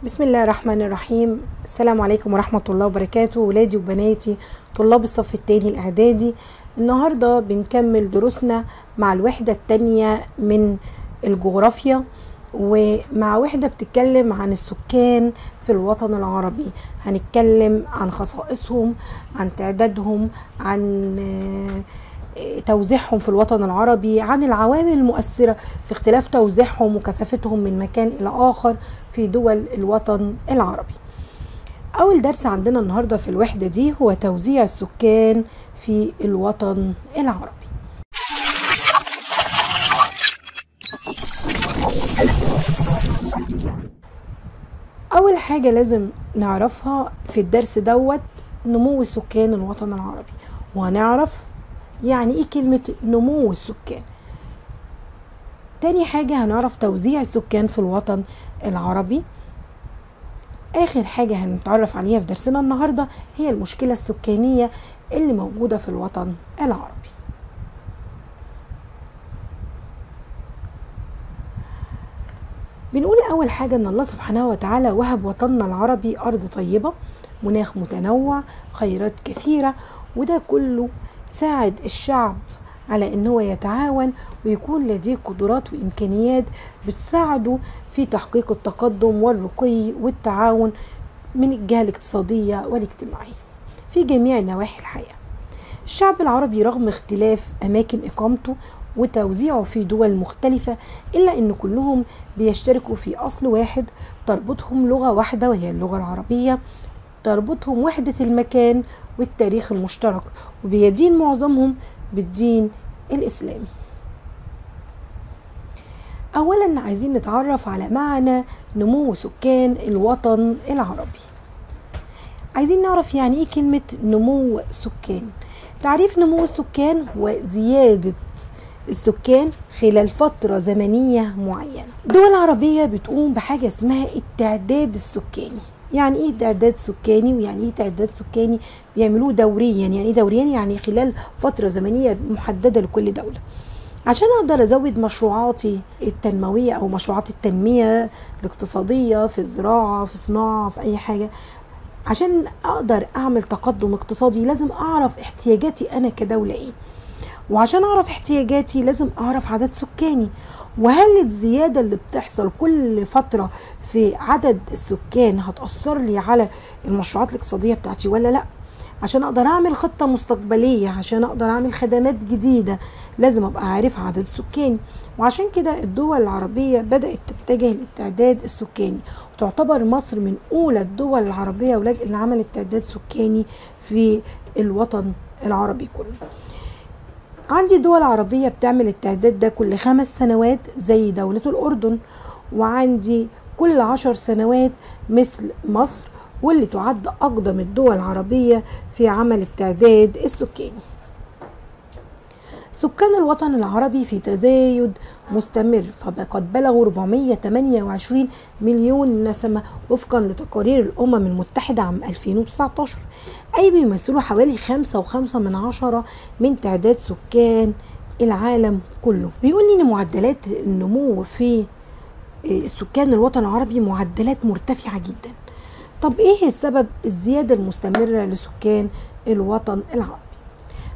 بسم الله الرحمن الرحيم. السلام عليكم ورحمة الله وبركاته، ولادي وبناتي طلاب الصف الثاني الإعدادي. النهاردة بنكمل دروسنا مع الوحدة الثانية من الجغرافيا، ومع وحدة بتتكلم عن السكان في الوطن العربي. هنتكلم عن خصائصهم، عن تعدادهم، عن توزيعهم في الوطن العربي، عن العوامل المؤثرة في اختلاف توزيعهم وكثافتهم من مكان إلى آخر في دول الوطن العربي. أول درس عندنا النهاردة في الوحدة دي هو توزيع السكان في الوطن العربي. أول حاجة لازم نعرفها في الدرس دوت نمو سكان الوطن العربي، وهنعرف يعني ايه كلمة نمو السكان. تاني حاجة هنعرف توزيع السكان في الوطن العربي. آخر حاجة هنتعرف عليها في درسنا النهاردة هي المشكلة السكانية اللي موجودة في الوطن العربي. بنقول أول حاجة إن الله سبحانه وتعالى وهب وطننا العربي أرض طيبة، مناخ متنوع، خيرات كثيرة، وده كله ساعد الشعب على ان هو يتعاون ويكون لديه قدرات وامكانيات بتساعده في تحقيق التقدم والرقي والتعاون من الجهة الاقتصادية والاجتماعية في جميع نواحي الحياة. الشعب العربي رغم اختلاف اماكن اقامته وتوزيعه في دول مختلفة، الا ان كلهم بيشتركوا في اصل واحد تربطهم لغة واحدة وهي اللغة العربية، تربطهم وحدة المكان والتاريخ المشترك، وبيدين معظمهم بالدين الإسلامي. أولا عايزين نتعرف على معنى نمو سكان الوطن العربي. عايزين نعرف يعني إيه كلمة نمو سكان. تعريف نمو السكان هو زيادة السكان خلال فترة زمنية معينة. الدول العربية بتقوم بحاجة اسمها التعداد السكاني. يعني ايه تعداد سكاني ويعني ايه تعداد سكاني؟ بيعملوه دوريا. يعني ايه دوريا؟ يعني خلال فترة زمنية محددة لكل دولة، عشان اقدر ازود مشروعاتي التنموية او مشروعات التنمية الاقتصادية في الزراعة، في الصناعة، في اي حاجة. عشان اقدر اعمل تقدم اقتصادي لازم اعرف احتياجاتي انا كدولة ايه، وعشان اعرف احتياجاتي لازم اعرف عدد سكاني، وهل الزيادة اللي بتحصل كل فترة في عدد السكان هتأثر لي على المشروعات الاقتصادية بتاعتي ولا لا. عشان اقدر اعمل خطة مستقبلية، عشان اقدر اعمل خدمات جديدة، لازم ابقى عارف عدد سكاني. وعشان كده الدول العربية بدأت تتجه للتعداد السكاني، وتعتبر مصر من اولى الدول العربية اللي عملت تعداد سكاني في الوطن العربي كله. عندي دول عربية بتعمل التعداد ده كل 5 سنوات زي دولة الأردن، وعندي كل 10 سنوات مثل مصر، واللي تعد أقدم الدول العربية في عمل التعداد السكاني. سكان الوطن العربي في تزايد مستمر، فقد بلغوا 428 مليون نسمة وفقا لتقارير الأمم المتحدة عام 2019، أي بيمثلوا حوالي 5.5% من تعداد سكان العالم كله. بيقول لي إن معدلات النمو في سكان الوطن العربي معدلات مرتفعة جدا. طب إيه السبب الزيادة المستمرة لسكان الوطن العربي؟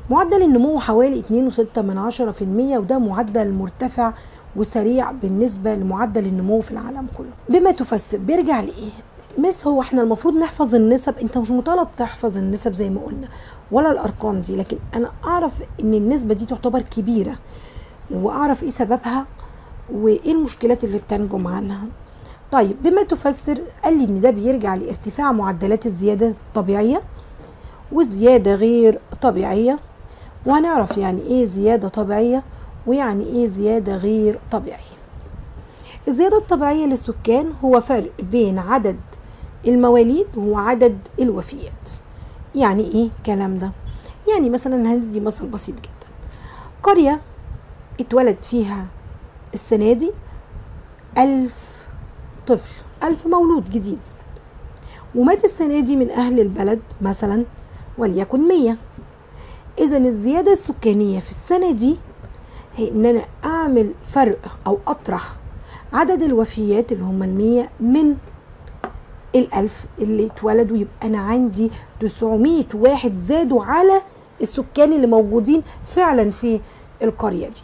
معدل النمو حوالي 2.6%، وده معدل مرتفع وسريع بالنسبة لمعدل النمو في العالم كله. بما تفسر بيرجع لإيه؟ هو احنا المفروض نحفظ النسب. انت مش مطالب تحفظ النسب زي ما قلنا ولا الأرقام دي، لكن أنا أعرف إن النسبة دي تعتبر كبيرة، وأعرف إيه سببها وإيه المشكلات اللي بتنجم عنها. طيب بما تفسر قال لي إن ده بيرجع لارتفاع معدلات الزيادة الطبيعية والزيادة غير طبيعية، وهنعرف يعني ايه زيادة طبيعية ويعني ايه زيادة غير طبيعية. الزيادة الطبيعية للسكان هو فرق بين عدد المواليد وعدد الوفيات. يعني ايه الكلام ده؟ يعني مثلا هندي مثل بسيط جدا. قرية اتولد فيها السنة دي 1000 طفل، 1000 مولود جديد، ومات السنة دي من أهل البلد مثلا وليكن 100. إذا الزيادة السكانية في السنة دي هي إن أنا أعمل فرق أو أطرح عدد الوفيات اللي هم 100 من ال1000 اللي اتولدوا، يبقى انا عندي 900 واحد زادوا على السكان اللي موجودين فعلا في القرية دي.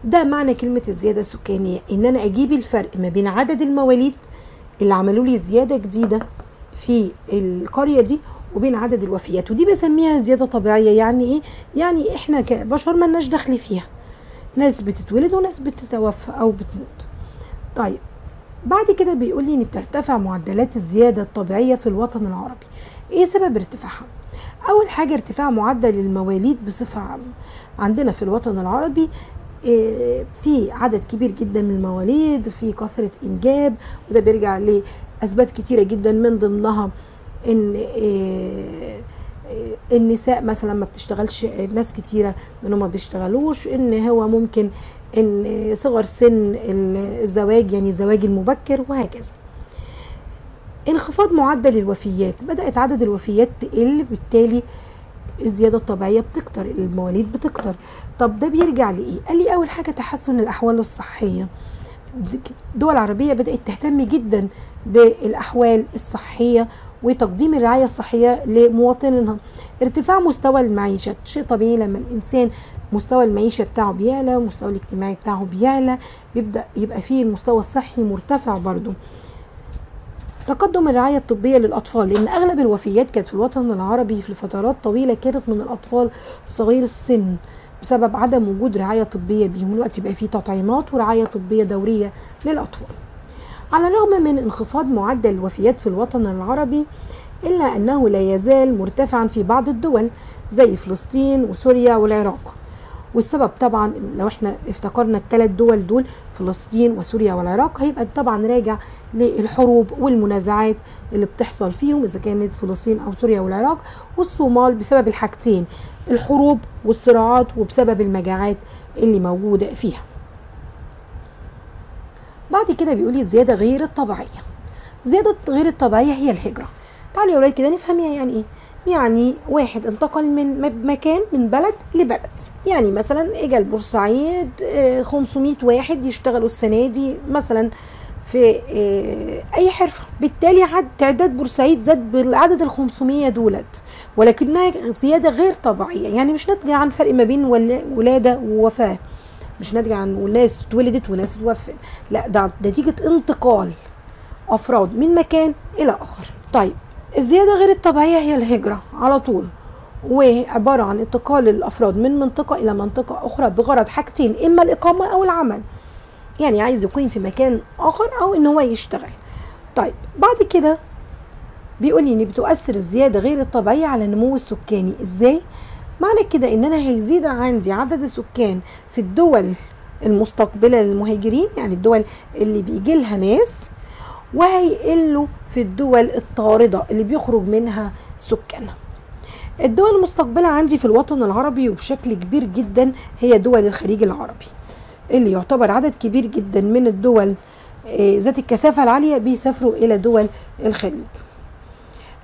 ده معنى كلمة الزيادة السكانية، ان انا اجيب الفرق ما بين عدد المواليد اللي عملوا لي زيادة جديدة في القرية دي وبين عدد الوفيات، ودي بسميها زيادة طبيعية. يعني ايه؟ يعني احنا كبشر ملناش دخل فيها، ناس بتتولد وناس بتتوفى او بتموت. طيب بعد كده بيقول لي ان بترتفع معدلات الزيادة الطبيعية في الوطن العربي. ايه سبب ارتفاعها؟ اول حاجة ارتفاع معدل المواليد بصفة عامة. عندنا في الوطن العربي في عدد كبير جدا من المواليد، في كثرة انجاب، وده بيرجع لاسباب كتيرة جدا، من ضمنها ان النساء مثلا ما بتشتغلش، ناس كتيرة منهم ما بيشتغلوش، ان هو ممكن ان صغر سن الزواج، يعني الزواج المبكر، وهكذا. انخفاض معدل الوفيات، بدأت عدد الوفيات تقل، بالتالي الزيادة الطبيعية بتكتر، المواليد بتكتر. طب ده بيرجع لإيه؟ قال لي أول حاجة تحسن الأحوال الصحية. الدول العربية بدأت تهتم جدا بالأحوال الصحية وتقديم الرعاية الصحية لمواطنينها. ارتفاع مستوى المعيشة، شيء طبيعي لما الإنسان مستوى المعيشة بتاعه بيعلى، مستوى الاجتماعي بتاعه بيعلى، بيبدأ يبقى فيه المستوى الصحي مرتفع برضو. تقدم الرعاية الطبية للأطفال، لأن أغلب الوفيات كانت في الوطن العربي في فترات طويلة كانت من الأطفال صغير السن بسبب عدم وجود رعاية طبية بيهم. دلوقتي بقى فيه تطعيمات ورعاية طبية دورية للأطفال. على الرغم من انخفاض معدل الوفيات في الوطن العربي، إلا أنه لا يزال مرتفعا في بعض الدول زي فلسطين وسوريا والعراق. والسبب طبعا لو احنا افتكرنا ال3 دول دول، فلسطين وسوريا والعراق، هيبقى طبعا راجع للحروب والمنازعات اللي بتحصل فيهم، اذا كانت فلسطين او سوريا والعراق. والصومال بسبب الحاجتين، الحروب والصراعات، وبسبب المجاعات اللي موجودة فيها. بعد كده بيقولي الزيادة غير الطبيعية. زيادة غير الطبيعية هي الهجرة. تعالوا يا ولاد كده نفهمها يعني ايه. يعني واحد انتقل من مكان، من بلد لبلد، يعني مثلا اجى البورسعيد 500 واحد يشتغلوا السنة دي مثلا في اي حرفة، بالتالي تعداد بورسعيد زاد بالعدد ال500 دولت، ولكنها زيادة غير طبيعية، يعني مش ناتجة عن فرق ما بين ولادة ووفاة، مش ناتجة عن ناس اتولدت وناس اتوفت، لا ده نتيجة انتقال افراد من مكان الى اخر. طيب الزيادة غير الطبيعية هي الهجرة على طول، وعبارة عن انتقال الأفراد من منطقة إلى منطقة أخرى بغرض حاجتين، إما الإقامة أو العمل، يعني عايز يقيم في مكان آخر أو إن هو يشتغل. طيب بعد كده بيقول لي إن بتؤثر الزيادة غير الطبيعية على النمو السكاني. إزاي؟ معنى كده إن أنا هيزيد عندي عدد السكان في الدول المستقبلة للمهاجرين، يعني الدول اللي بيجي لها ناس، وهيقلوا في الدول الطاردة اللي بيخرج منها سكانها. الدول المستقبلة عندي في الوطن العربي وبشكل كبير جدا هي دول الخليج العربي، اللي يعتبر عدد كبير جدا من الدول ذات الكثافة العالية بيسافروا إلى دول الخليج.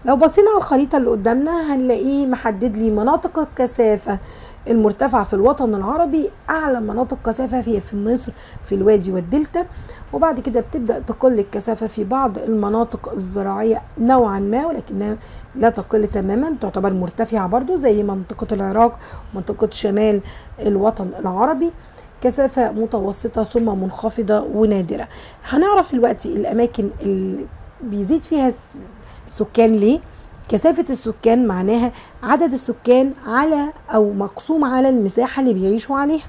لو بصينا على الخريطة اللي قدامنا هنلاقيه محدد لي مناطق الكثافة المرتفعة في الوطن العربي. أعلى مناطق كثافة هي في مصر في الوادي والدلتا، وبعد كده بتبدأ تقل الكثافة في بعض المناطق الزراعية نوعا ما، ولكنها لا تقل تماما، تعتبر مرتفعة برضو زي منطقة العراق ومنطقة شمال الوطن العربي. كثافة متوسطة ثم منخفضة ونادرة. هنعرف دلوقتي الأماكن اللي بيزيد فيها سكان ليه. كثافة السكان معناها عدد السكان على أو مقسوم على المساحة اللي بيعيشوا عليها.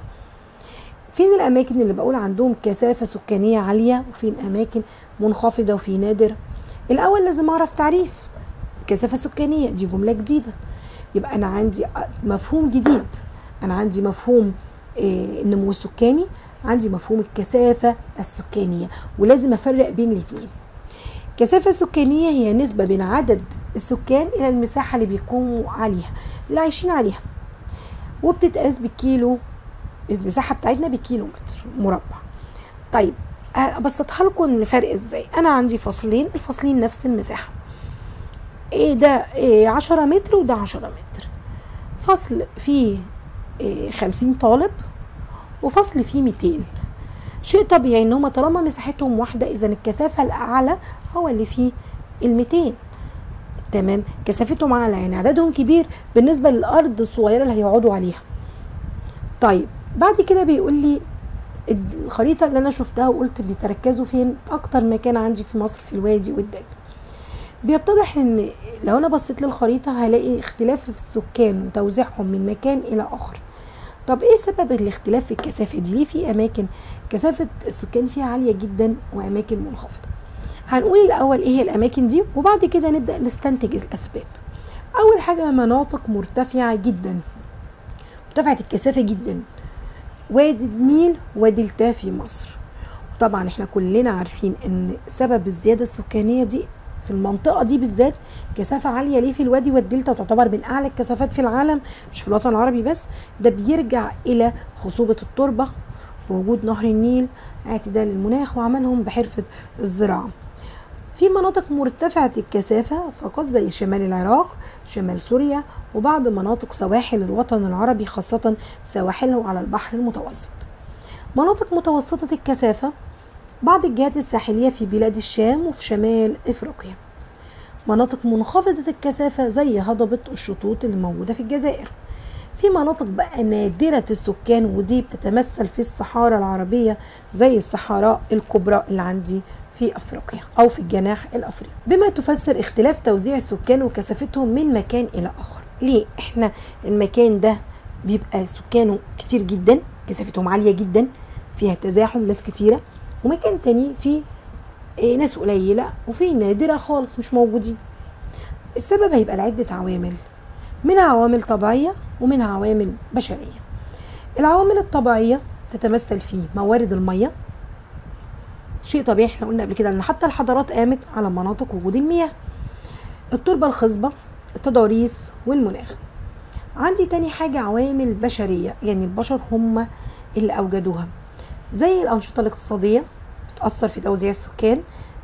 فين الأماكن اللي بقول عندهم كثافة سكانية عالية، وفين أماكن منخفضة وفي نادر؟ الأول لازم أعرف تعريف كثافة سكانية، دي جملة جديدة، يبقى أنا عندي مفهوم جديد. أنا عندي مفهوم النمو السكاني، عندي مفهوم الكثافة السكانية، ولازم أفرق بين الاثنين. كثافة سكانية هي نسبة بين عدد السكان إلى المساحة اللي بيقوموا عليها، اللي عايشين عليها، وبتتقاس بالكيلو، المساحة بتاعتنا بالكيلو متر مربع. طيب أبسطها لكم الفرق إزاي. أنا عندي فصلين، الفصلين نفس المساحة، ده 10 متر وده 10 متر. فصل فيه 50 طالب وفصل فيه 200. شيء طبيعي ان هما طالما مساحتهم واحدة اذا الكثافة الاعلى هو اللي فيه ال200. تمام، كثافتهم اعلى، يعني عددهم كبير بالنسبه للارض الصغيره اللي هيقعدوا عليها. طيب بعد كده بيقول لي الخريطه اللي انا شفتها وقلت بيتركزوا فين اكتر مكان عندي في مصر في الوادي والدلتا. بيتضح ان لو انا بصيت للخريطه هلاقي اختلاف في السكان وتوزيعهم من مكان الى اخر. طب ايه سبب الاختلاف في الكثافه دي؟ ليه في اماكن كثافه السكان فيها عاليه جدا واماكن منخفضه؟ هنقول الاول ايه هي الاماكن دي وبعد كده نبدا نستنتج الاسباب. اول حاجه مناطق مرتفعه جدا، مرتفعه الكثافه جدا، وادي النيل ودلتا في مصر. طبعا احنا كلنا عارفين ان سبب الزياده السكانيه دي في المنطقه دي بالذات كثافه عاليه. ليه في الوادي والدلتا تعتبر من اعلى الكثافات في العالم مش في الوطن العربي بس، ده بيرجع الى خصوبه التربه ووجود نهر النيل، اعتدال المناخ، وعملهم بحرفه الزراعه. في مناطق مرتفعة الكثافة فقط زي شمال العراق، شمال سوريا، وبعض مناطق سواحل الوطن العربي خاصة سواحله على البحر المتوسط. مناطق متوسطة الكثافة بعض الجهات الساحلية في بلاد الشام وفي شمال إفريقيا. مناطق منخفضة الكثافة زي هضبة الشطوط اللي موجودة في الجزائر. في مناطق بقى نادرة السكان ودي بتتمثل في الصحارى العربية زي الصحراء الكبرى اللي عندي في افريقيا او في الجناح الافريقي. بما تفسر اختلاف توزيع السكان وكثافتهم من مكان الى اخر. ليه احنا المكان ده بيبقى سكانه كتير جدا، كثافتهم عاليه جدا، فيها تزاحم ناس كتيره، ومكان تاني فيه ناس قليله وفيه نادره خالص مش موجودين؟ السبب هيبقى لعده عوامل، منها عوامل طبيعيه ومنها عوامل بشريه. العوامل الطبيعيه تتمثل في موارد الميه، شيء طبيعي، احنا قلنا قبل كده ان حتى الحضارات قامت على مناطق وجود المياه. التربة الخصبة، التضاريس، والمناخ. عندي تاني حاجة عوامل بشرية، يعني البشر هم اللي اوجدوها، زي الانشطة الاقتصادية بتأثر في توزيع السكان،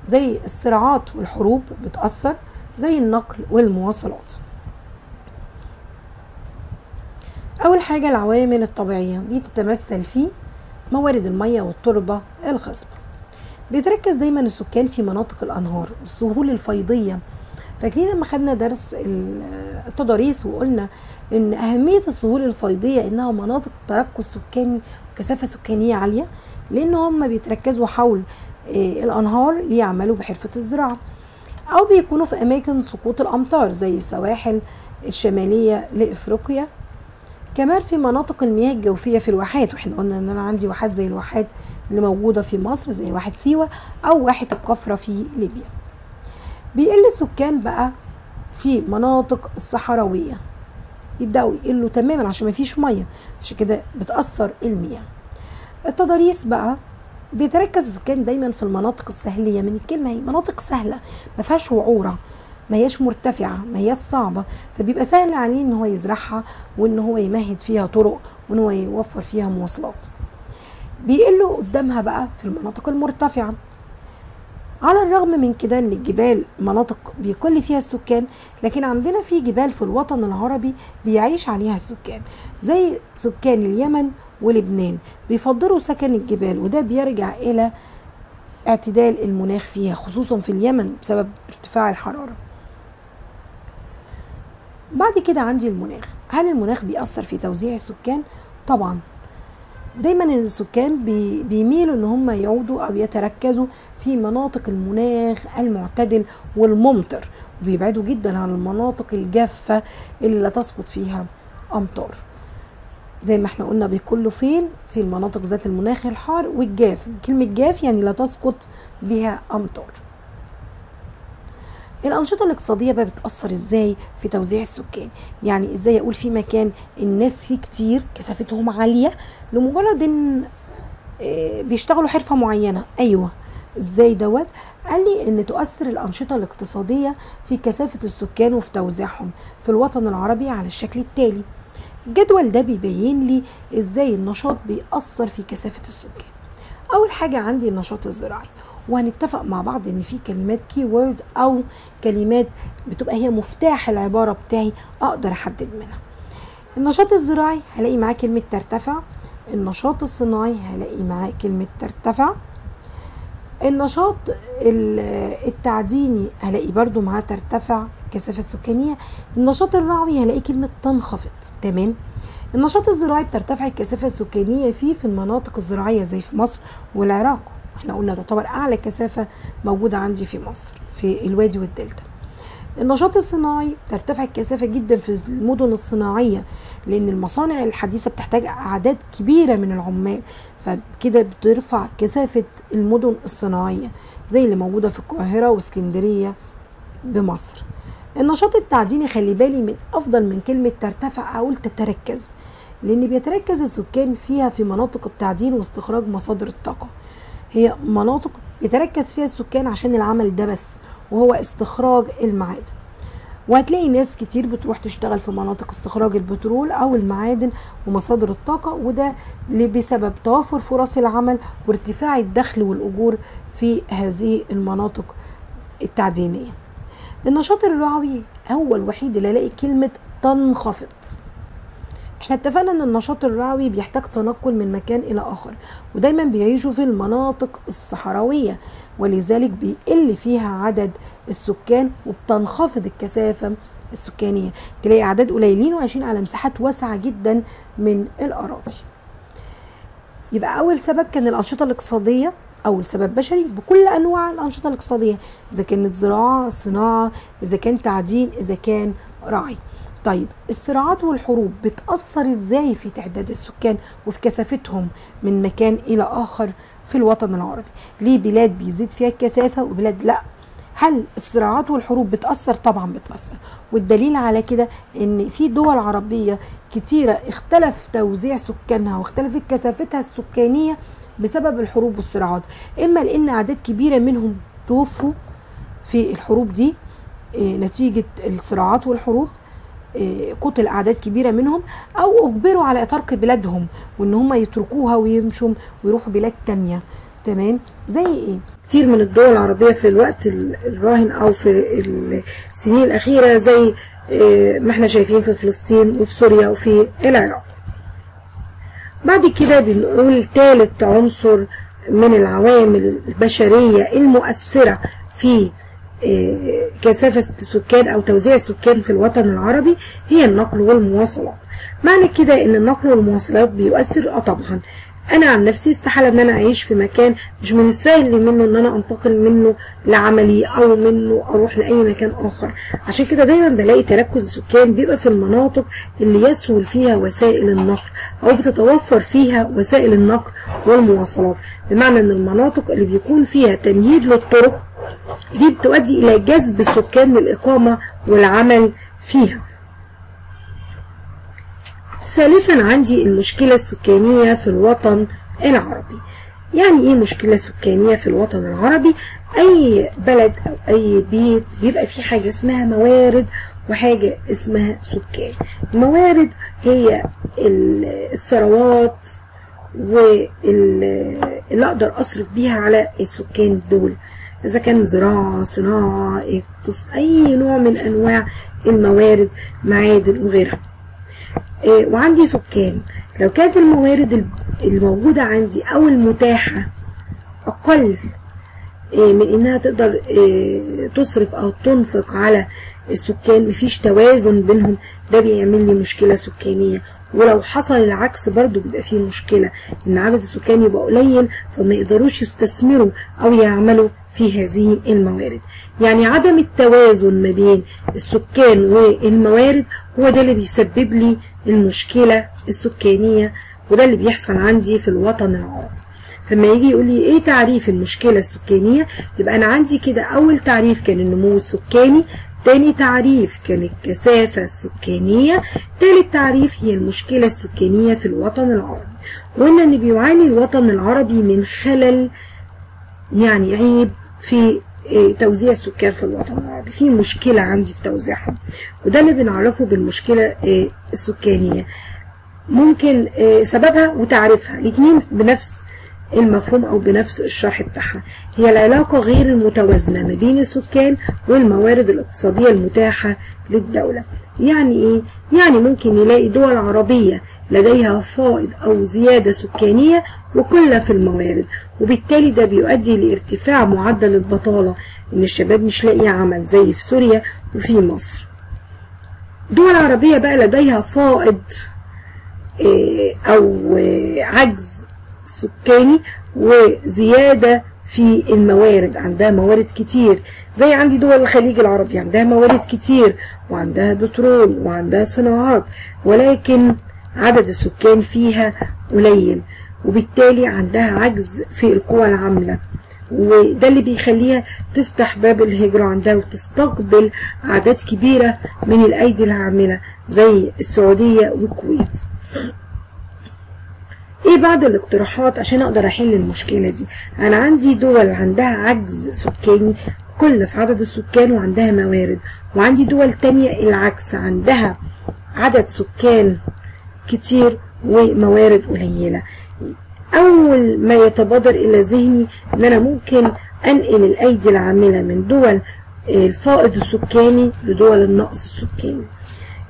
زي الصراعات والحروب بتأثر، زي النقل والمواصلات. اول حاجة العوامل الطبيعية دي تتمثل في موارد المياه والتربة الخصبة. بيتركز دايما السكان في مناطق الانهار والسهول الفيضيه. فاكرين لما خدنا درس التضاريس وقلنا ان اهميه السهول الفيضيه انها مناطق تركز سكاني وكثافه سكانيه عاليه، لان هم بيتركزوا حول الانهار ليعملوا بحرفه الزراعه، او بيكونوا في اماكن سقوط الامطار زي السواحل الشماليه لافريقيا. كمان في مناطق المياه الجوفيه في الواحات، واحنا قلنا ان انا عندي واحات زي الواحات اللي موجودة في مصر زي واحة سيوة أو واحة القفرة في ليبيا. بيقل السكان بقى في مناطق الصحراوية، يبدأوا يقلوا تماما عشان ما فيش مية، عشان كده بتأثر المياه. التضاريس بقى بيتركز السكان دايما في المناطق السهلية، من الكلمة هي مناطق سهلة ما فيهاش وعورة، ما هياش مرتفعة، ما هياش صعبة، فبيبقى سهل عليه ان هو يزرعها وان هو يمهد فيها طرق وان هو يوفر فيها مواصلات. بيقلوا قدامها بقى في المناطق المرتفعة. على الرغم من كده ان الجبال مناطق بيقل فيها السكان، لكن عندنا في جبال في الوطن العربي بيعيش عليها السكان، زي سكان اليمن ولبنان بيفضلوا سكن الجبال، وده بيرجع الى اعتدال المناخ فيها خصوصا في اليمن بسبب ارتفاع الحرارة. بعد كده عندي المناخ. هل المناخ بيأثر في توزيع السكان؟ طبعا. دايما السكان بيميلوا ان هم يعودوا او يتركزوا في مناطق المناخ المعتدل والممطر، وبيبعدوا جدا عن المناطق الجافة اللي لا تسقط فيها امطار. زي ما احنا قلنا بيقلوا فين؟ في المناطق ذات المناخ الحار والجاف. كلمة جاف يعني لا تسقط بها امطار. الأنشطة الاقتصادية بقى بتأثر ازاي في توزيع السكان؟ يعني ازاي اقول في مكان الناس فيه كتير كثافتهم عالية لمجرد ان بيشتغلوا حرفة معينة؟ ايوه، ازاي دوت؟ قال لي ان تؤثر الأنشطة الاقتصادية في كثافة السكان وفي توزيعهم في الوطن العربي على الشكل التالي. الجدول ده بيبين لي ازاي النشاط بيأثر في كثافة السكان. اول حاجة عندي النشاط الزراعي، وهنتفق مع بعض ان في كلمات كي وورد او كلمات بتبقى هي مفتاح العبارة بتاعي اقدر احدد منها. النشاط الزراعي هلاقي معاه كلمة ترتفع، النشاط الصناعي هلاقي معاه كلمة ترتفع، النشاط التعديني هلاقي برضو معاه ترتفع الكثافة السكانية. النشاط الرعوي هلاقي كلمة تنخفض. تمام. النشاط الزراعي بترتفع الكثافة السكانية فيه في المناطق الزراعية زي في مصر والعراق، احنا قلنا تعتبر أعلى كثافة موجودة عندي في مصر في الوادي والدلتا. النشاط الصناعي ترتفع الكثافة جدا في المدن الصناعية، لأن المصانع الحديثة بتحتاج أعداد كبيرة من العمال، فكده بترفع كثافة المدن الصناعية زي اللي موجودة في القاهرة واسكندرية بمصر. النشاط التعديني خلي بالي من أفضل من كلمة ترتفع أقول تتركز، لأن بيتركز السكان فيها في مناطق التعدين واستخراج مصادر الطاقة. هي مناطق يتركز فيها السكان عشان العمل ده بس، وهو استخراج المعادن. وهتلاقي ناس كتير بتروح تشتغل في مناطق استخراج البترول أو المعادن ومصادر الطاقة، وده بسبب توافر فرص العمل وارتفاع الدخل والأجور في هذه المناطق التعدينية. النشاط الرعوي هو الوحيد اللي الاقي كلمة تنخفض. احنا اتفقنا ان النشاط الرعوي بيحتاج تنقل من مكان الى اخر، ودايما بيعيشوا في المناطق الصحراوية، ولذلك بيقل فيها عدد السكان وبتنخفض الكثافة السكانية، تلاقي اعداد قليلين وعايشين على مساحات واسعة جدا من الاراضي. يبقى اول سبب كان الانشطة الاقتصادية، أول سبب بشري بكل أنواع الأنشطة الاقتصادية، إذا كانت زراعة، صناعة، إذا كان تعدين، إذا كان رعي. طيب الصراعات والحروب بتأثر إزاي في تعداد السكان وفي كثافتهم من مكان إلى آخر في الوطن العربي؟ ليه بلاد بيزيد فيها الكثافة وبلاد لأ؟ هل الصراعات والحروب بتأثر؟ طبعا بتأثر، والدليل على كده إن في دول عربية كتيرة اختلف توزيع سكانها واختلفت كثافتها السكانية بسبب الحروب والصراعات، اما لان اعداد كبيره منهم توفوا في الحروب دي نتيجه الصراعات والحروب، قتل اعداد كبيره منهم، او اجبروا على ترك بلادهم وان هم يتركوها ويمشوا ويروحوا بلاد تانية. تمام. زي ايه؟ كتير من الدول العربيه في الوقت الراهن او في السنين الاخيره زي ما احنا شايفين في فلسطين وفي سوريا وفي العراق. بعد كده بنقول ثالث عنصر من العوامل البشرية المؤثرة في كثافة السكان أو توزيع السكان في الوطن العربي هي النقل والمواصلات. معنى كده إن النقل والمواصلات بيؤثر؟ طبعا. أنا عن نفسي استحالة إن أنا أعيش في مكان مش من السهل منه إن أنا أنتقل منه لعملي أو منه أروح لأي مكان آخر. عشان كده دايما بلاقي تركز السكان بيبقى في المناطق اللي يسهل فيها وسائل النقل أو بتتوفر فيها وسائل النقل والمواصلات، بمعنى إن المناطق اللي بيكون فيها تمهيد للطرق دي بتؤدي إلى جذب السكان للإقامة والعمل فيها. ثالثا عندي المشكلة السكانية في الوطن العربي. يعني ايه مشكلة سكانية في الوطن العربي؟ اي بلد او اي بيت بيبقى فيه حاجة اسمها موارد وحاجة اسمها سكان. الموارد هي الثروات واللي اقدر اصرف بيها على السكان دول، اذا كان زراعة، صناعة، اي نوع من انواع الموارد، معادن وغيرها. وعندي سكان. لو كانت الموارد الموجودة عندي أو المتاحة أقل من إنها تقدر تصرف أو تنفق على السكان، مفيش توازن بينهم، ده بيعمل لي مشكلة سكانية. ولو حصل العكس برضو بيبقى فيه مشكلة، إن عدد السكان يبقى قليل فما يقدروش يستثمروا أو يعملوا في هذه الموارد. يعني عدم التوازن ما بين السكان والموارد هو ده اللي بيسبب لي المشكلة السكانية، وده اللي بيحصل عندي في الوطن العربي. فما يجي يقول لي ايه تعريف المشكلة السكانية، يبقى انا عندي كده اول تعريف كان النمو السكاني، تاني تعريف كان الكثافة السكانية، تالت تعريف هي المشكلة السكانية في الوطن العربي. وقلنا ان بيعاني الوطن العربي من خلل، يعني عيب في توزيع السكان في الوطن العربي، في مشكلة عندي في توزيعهم، وده اللي بنعرفه بالمشكلة السكانية. ممكن سببها وتعريفها الاثنين بنفس المفهوم او بنفس الشرح بتاعها، هي العلاقة غير المتوازنة ما بين السكان والموارد الاقتصادية المتاحة للدولة. يعني ايه؟ يعني ممكن نلاقي دول عربية لديها فائض او زيادة سكانية وقلة في الموارد، وبالتالي ده بيؤدي لارتفاع معدل البطالة، إن الشباب مش لاقي عمل زي في سوريا وفي مصر. دول عربية بقى لديها فائض أو عجز سكاني وزيادة في الموارد، عندها موارد كتير، زي عندي دول الخليج العربي عندها موارد كتير وعندها بترول وعندها صناعات، ولكن عدد السكان فيها قليل، وبالتالي عندها عجز في القوى العاملة، وده اللي بيخليها تفتح باب الهجرة عندها وتستقبل أعداد كبيرة من الأيدي العاملة زي السعودية والكويت. ايه بعض الاقتراحات عشان اقدر احل المشكلة دي؟ انا عندي دول عندها عجز سكاني، قلة في عدد السكان وعندها موارد، وعندي دول تانية العكس، عندها عدد سكان كتير وموارد قليلة. اول ما يتبادر الى ذهني ان انا ممكن انقل الايدي العاملة من دول الفائض السكاني لدول النقص السكاني.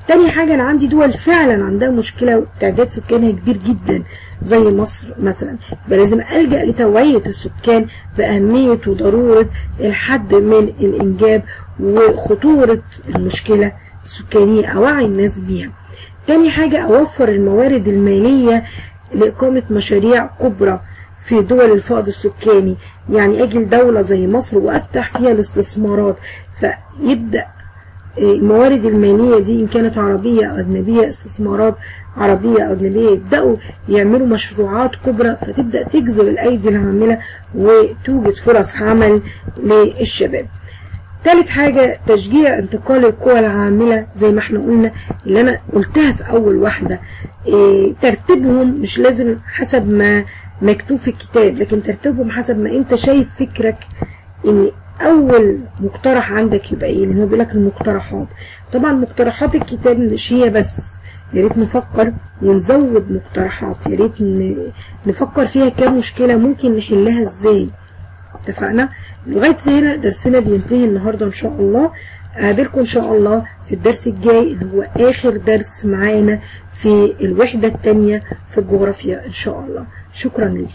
تاني حاجة، أنا عندي دول فعلا عندها مشكلة تعداد سكانها كبير جدا زي مصر مثلا، يبقى لازم ألجأ لتوعية السكان بأهمية وضرورة الحد من الإنجاب وخطورة المشكلة السكانية، أوعي الناس بيها. تاني حاجة، أوفر الموارد المالية لإقامة مشاريع كبرى في دول الفائض السكاني، يعني أجي لدولة زي مصر وأفتح فيها الاستثمارات، فيبدأ الموارد المالية دي إن كانت عربية أو أجنبية، استثمارات عربية أو أجنبية، يبدأوا يعملوا مشروعات كبرى فتبدأ تجذب الأيدي العاملة وتوجد فرص عمل للشباب. ثالث حاجة، تشجيع انتقال القوى العاملة زي ما احنا قلنا اللي أنا قلتها في أول واحدة، ترتيبهم مش لازم حسب ما مكتوب في الكتاب، لكن ترتيبهم حسب ما أنت شايف فكرك. إن اول مقترح عندك يبقى ايه؟ لان هو بيقول لك المقترحات. طبعا مقترحات الكتاب مش هي بس، يا ريت نفكر ونزود مقترحات، يا ريت نفكر فيها كام مشكله ممكن نحلها ازاي. اتفقنا؟ لغايه هنا درسنا بينتهي النهارده ان شاء الله. اقابلكم ان شاء الله في الدرس الجاي اللي هو اخر درس معانا في الوحده الثانيه في الجغرافيا ان شاء الله. شكرا لكم.